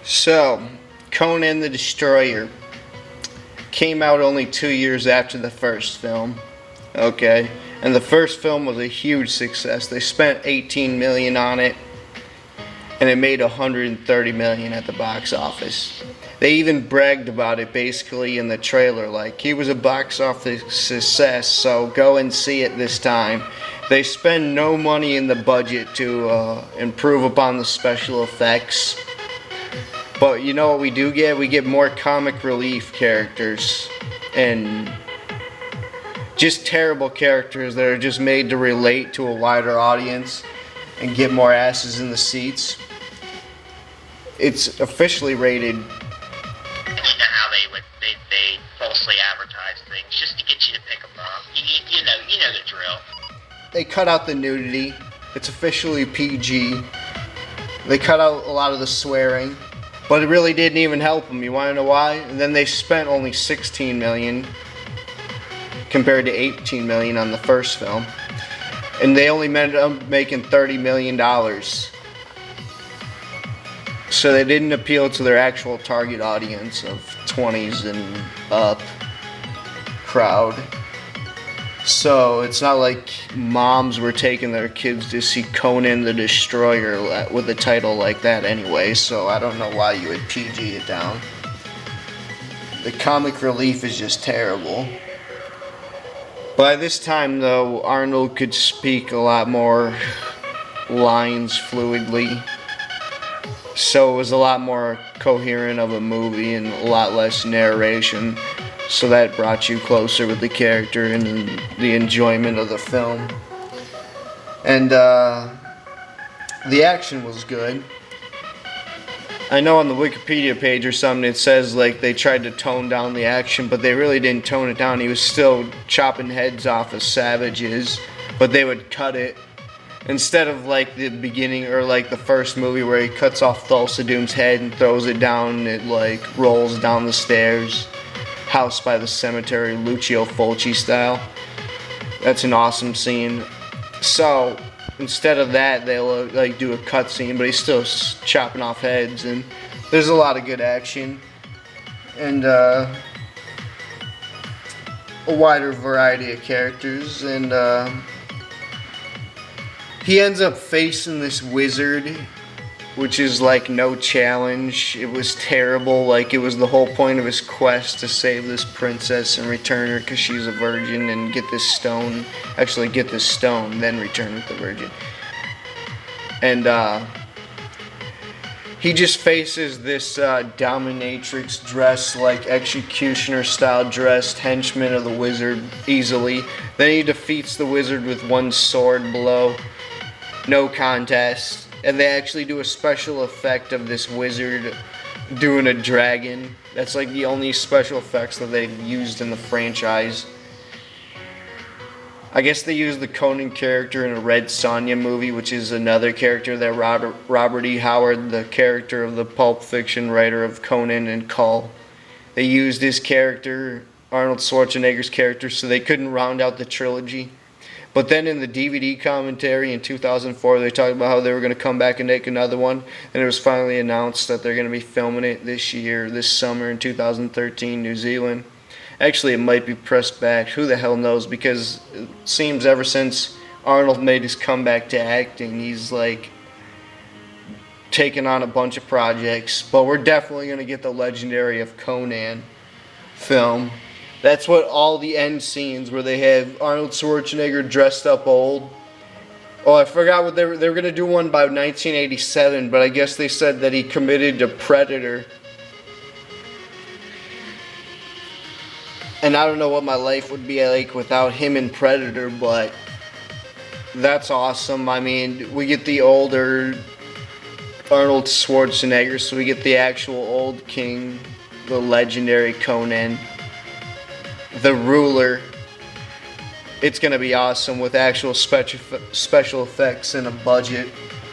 So, Conan the Destroyer came out only 2 years after the first film. Okay, and the first film was a huge success. They spent 18 million on it, and it made 130 million at the box office. They even bragged about it basically in the trailer, like he was a box office success. So go and see it this time. They spend no money in the budget to improve upon the special effects. But you know what we do get? We get more comic relief characters and just terrible characters that are just made to relate to a wider audience and get more asses in the seats. It's officially rated. You know how they falsely advertise things just to get you to pick them up. You know the drill. They cut out the nudity. It's officially PG. They cut out a lot of the swearing. But it really didn't even help them. You want to know why? And then they spent only 16 million compared to 18 million on the first film, and they only ended up making $30 million. So they didn't appeal to their actual target audience of 20s and up crowd. So it's not like moms were taking their kids to see Conan the Destroyer with a title like that anyway, so I don't know why you would PG it down. The comic relief is just terrible. By this time though, Arnold could speak a lot more lines fluidly, so it was a lot more coherent of a movie and a lot less narration. So that brought you closer with the character and the enjoyment of the film. And the action was good. I know on the Wikipedia page or something it says like they tried to tone down the action, but they really didn't tone it down. He was still chopping heads off of savages, but they would cut it. Instead of like the beginning or like the first movie where he cuts off Thulsa Doom's head and throws it down and it like rolls down the stairs. House by the Cemetery, Lucio Fulci style. That's an awesome scene. So instead of that, they'll like do a cut scene, but he's still chopping off heads, and there's a lot of good action and a wider variety of characters. And he ends up facing this wizard, which is like no challenge. It was terrible. Like it was the whole point of his quest to save this princess and return her because she's a virgin and get this stone. Actually get this stone, then return with the virgin. And he just faces this dominatrix dressed like executioner style dressed henchman of the wizard easily. Then he defeats the wizard with one sword blow. No contest. And they actually do a special effect of this wizard doing a dragon. That's like the only special effects that they've used in the franchise. I guess they used the Conan character in a Red Sonja movie, which is another character that Robert E. Howard, the character of the Pulp Fiction writer of Conan and Cull, they used his character, Arnold Schwarzenegger's character, so they couldn't round out the trilogy. But then in the DVD commentary in 2004, they talked about how they were going to come back and make another one. And it was finally announced that they're going to be filming it this summer in 2013, New Zealand. Actually, it might be pressed back. Who the hell knows? Because it seems ever since Arnold made his comeback to acting, he's like taken on a bunch of projects. But we're definitely going to get the Legendary of Conan film. That's what all the end scenes where they have Arnold Schwarzenegger dressed up old. Oh, I forgot what they were going to do one by 1987, but I guess they said that he committed to Predator. And I don't know what my life would be like without him in Predator, but that's awesome. I mean, we get the older Arnold Schwarzenegger, so we get the actual old king, the legendary Conan. The Ruler. It's going to be awesome with actual special effects and a budget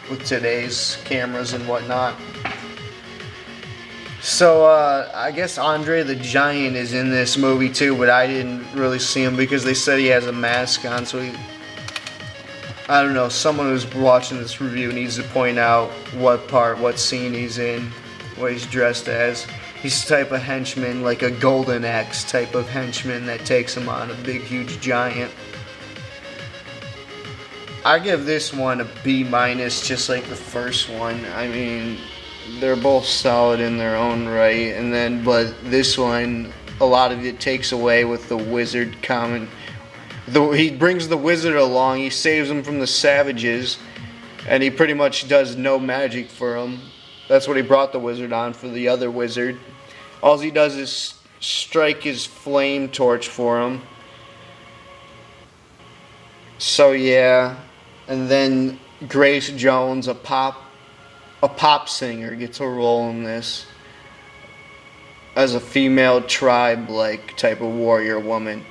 with today's cameras and whatnot. So I guess Andre the Giant is in this movie too, but I didn't really see him because they said he has a mask on, so I don't know, someone who's watching this review needs to point out what scene he's in. what he's dressed as. He's the type of henchman, like a Golden Axe type of henchman that takes him on, a big, huge giant. I give this one a B minus, just like the first one. I mean, they're both solid in their own right, but this one, a lot of it takes away with the wizard comment. He brings the wizard along, he saves him from the savages, and he pretty much does no magic for him. That's what he brought the wizard on, for the other wizard. All he does is strike his flame torch for him. So yeah, and then Grace Jones, a pop singer, gets a role in this as a female tribe-like type of warrior woman.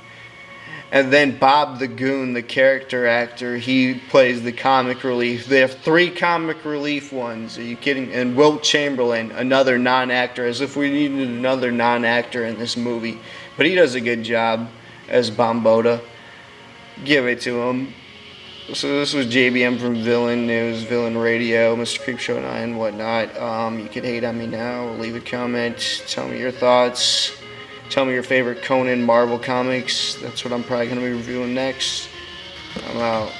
And then Bob the Goon, the character actor, he plays the comic relief. They have 3 comic relief ones. Are you kidding? And Wilt Chamberlain, another non-actor, as if we needed another non-actor in this movie. But he does a good job as Bomboda. Give it to him. So this was JBM from Villain News, Villain Radio, Mr. Creepshow 9, and whatnot. You can hate on me now, leave a comment, tell me your thoughts. Tell me your favorite Conan Marvel comics. That's what I'm probably going to be reviewing next. I'm out.